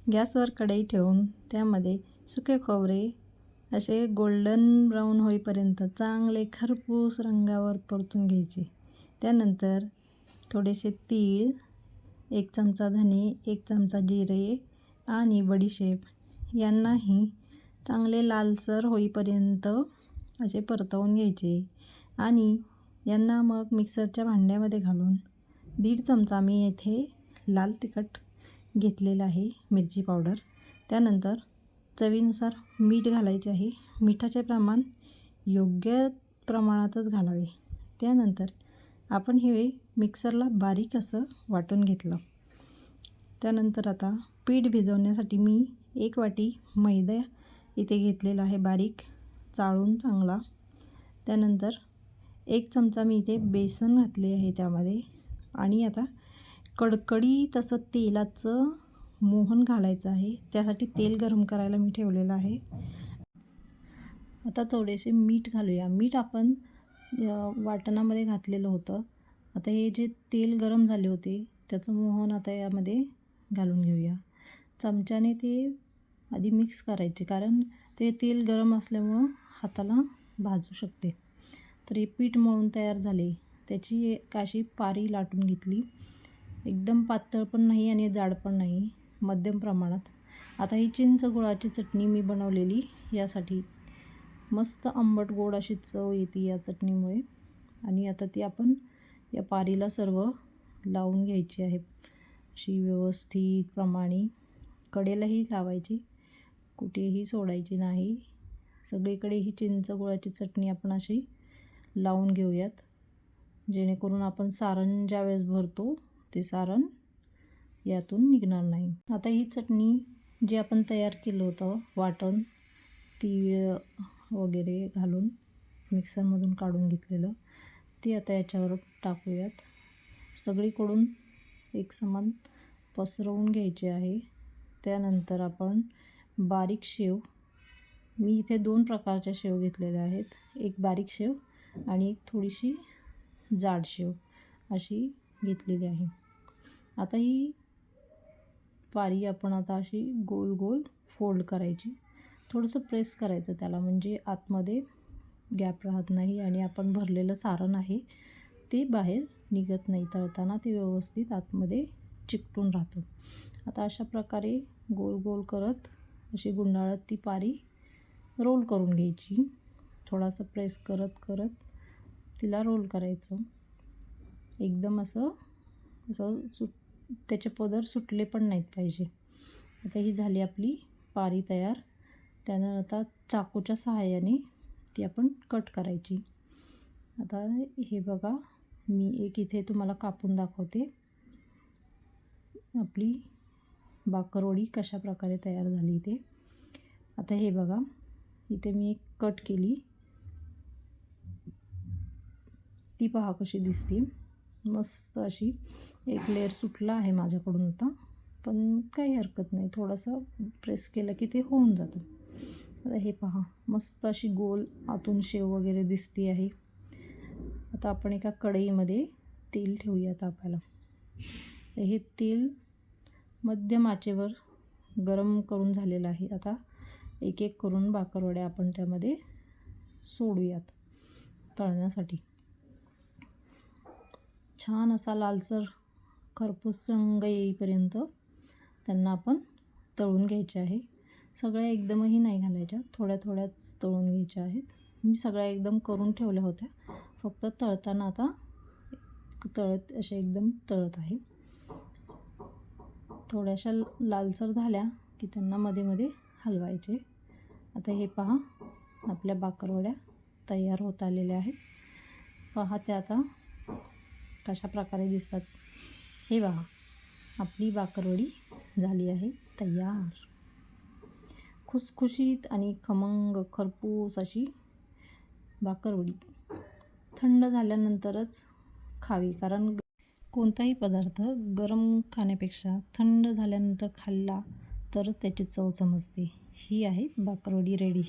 गॅसवर कढई ठेवून त्यामध्ये सुके खोबरे असे गोल्डन ब्राऊन होईपर्यंत चांगले खरपूस रंगावर परतून घ्यायचे. त्यानंतर थोडेसे तीळ, 1 चमचा धने, 1 चमचा जिरे आणि बडीशेप यांनाही चांगले लालसर होईपर्यंत असे परतवून घ्यायचे आणि यांना मग मिक्सरच्या भांड्यामध्ये घालून 1.5 चमचा मी येथे लाल तिखट घेतलेलं आहे, मिरची पावडर. त्यानंतर चवीनुसार मीठ घालायचे आहे. मिठाचे प्रमाण योग्य प्रमाणातच घालावे. त्यानंतर आपण हे मिक्सरला बारीक असं वाटून घेतलं. त्यानंतर आता पीठ भिजवण्यासाठी मी 1 वाटी मैदा इथे घेतलेला आहे, बारीक चाळून चांगला. त्यानंतर 1 चमचा मी इथे बेसन घातले आहे त्यामध्ये आणि आता कडकडीत असं तेलाचं मोहन घालायचं आहे. त्यासाठी तेल गरम करायला मी ठेवलेलं आहे. आता थोडेसे मीठ घालूया. मीठ आपण वाटणामध्ये घातलेलं होतं. आता हे जे तेल गरम झाले होते त्याचं मोहन आता यामध्ये घालून घेऊया. चमच्याने ते आधी मिक्स करायचे, कारण ते तेल गरम असल्यामुळं हाताला भाजू शकते. तर हे पीठ मळून तयार झाले. त्याची एक अशी पारी लाटून घेतली. एकदम पातळ पण नाही आणि जाड पण नाही, मध्यम प्रमाणात. आता ही चिंच गुळाची चटणी मी बनवलेली, यासाठी मस्त आंबट गोड अशी चव येते या चटणीमुळे. आणि आता ती आपण या पारीला सर्व लावून घ्यायची आहे अशी व्यवस्थित प्रमाणे. कडेलाही लावायची, कुठेही सोडायची नाही. सगळीकडे ही चिंच गुळाची चटणी आपण अशी लावून घेऊयात, जेणेकरून आपण सारण ज्यावेळेस भरतो ते सारण यातून निघणार नाही. आता ही चटणी जी आपण तयार केलं होतं वाटण, तीळ वगैरे घालून मिक्सरमधून काढून घेतलेलं, ते आता याच्यावर टाकूयात. सगळीकडून एकसमान पसरवून घ्यायचे आहे. त्यानंतर आपण बारीक शेव, मी इथे 2 प्रकारच्या शेव घेतलेल्या आहेत. एक बारीक शेव आणि एक थोडीशी जाड शेव अशी घेतलेली आहे. आता ही पारी आपण आता अशी गोल गोल फोल्ड करायची. थोडंसं प्रेस करायचं त्याला, म्हणजे आतमध्ये गॅप राहत नाही आणि आपण भरलेलं सारण आहे ते बाहेर निघत नाही. तळताना ते व्यवस्थित आतमध्ये चिकटून राहतं. आता अशा प्रकारे गोल गोल करत अशी गुंडाळत ती पारी रोल करून घ्यायची. थोडासा प्रेस करत करत तिला रोल करायचं. एकदम असं त्याचे पदर सुटले पण नाहीत पाहिजे. आता ही झाली आपली पारी तयार. त्यानं आता चाकूच्या सहाय्याने ती आपण कट करायची. आता हे बघा, मी एक इथे तुम्हाला कापून दाखवते. आपली बाकरवडी कशा प्रकारे तयार झाली ते. आता हे बघा, इथे मी एक कट केली, ती पहा कशी दिसते. मस्त अशी एक लेअर सुटला आहे माझ्याकडून आता, पण काही हरकत नाही, थोडंसं प्रेस केलं की ते होऊन जातं. आता हे पहा, मस्त अशी गोल आतून शेव वगैरे दिसते आहे. आता आपण एका कढईमध्ये तेल ठेवूया तापायला. हे तेल मध्यम आचेवर गरम करून झालेलं आहे. आता एक एक करून बाकरवड्या आपण त्यामध्ये सोडूयात तळण्यासाठी. छान असा लालसर खरपूस रंग येईपर्यंत त्यांना आपण तळून घ्यायचे आहे. सगळ्या एकदमही नाही घालायच्या, थोड्या थोड्याच तळून घ्यायच्या आहेत. मी सगळ्या एकदम करून ठेवल्या होत्या, फक्त तळताना आता अशा एकदम तळत आहे. थोड्याशा लालसर झाल्या की त्यांना मध्ये मध्ये हलवायचे. आता हे पहा, आपल्या बाकरवड्या तयार होत आलेल्या आहेत. पहा त्या आता कशा प्रकारे दिसतात. हे पहा, आपली बाकरवडी झाली आहे तयार. खुसखुशीत आणि खमंग खरपूस अशी बाकरवडी थंड झाल्यानंतरच खावी, कारण कोणताही पदार्थ गरम खाण्यापेक्षा थंड झाल्यानंतर खाल्ला तरच त्याची चव समजते. ही आहे बाकरवडी रेडी.